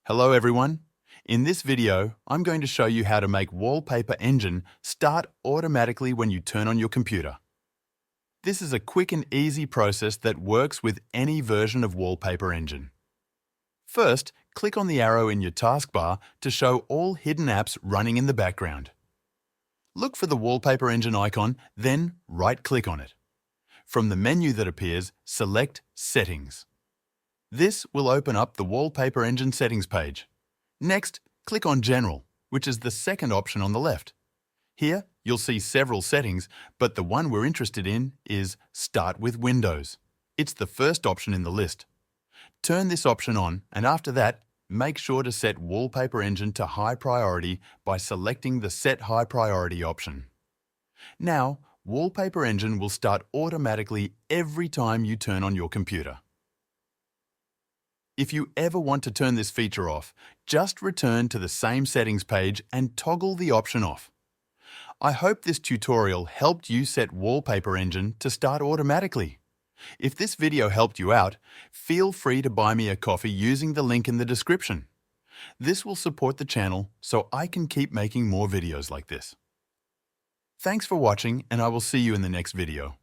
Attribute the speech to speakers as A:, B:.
A: Hello everyone. In this video, I'm going to show you how to make Wallpaper Engine start automatically when you turn on your computer. This is a quick and easy process that works with any version of Wallpaper Engine. First, click on the arrow in your taskbar to show all hidden apps running in the background. Look for the Wallpaper Engine icon, then right-click on it. From the menu that appears, select Settings. This will open up the Wallpaper Engine settings page. Next, click on General, which is the second option on the left. Here, you'll see several settings, but the one we're interested in is Start with Windows. It's the first option in the list. Turn this option on, and after that, make sure to set Wallpaper Engine to High Priority by selecting the Set High Priority option. Now, Wallpaper Engine will start automatically every time you turn on your computer. If you ever want to turn this feature off, just return to the same settings page and toggle the option off. I hope this tutorial helped you set Wallpaper Engine to start automatically. If this video helped you out, feel free to buy me a coffee using the link in the description. This will support the channel so I can keep making more videos like this. Thanks for watching, and I will see you in the next video.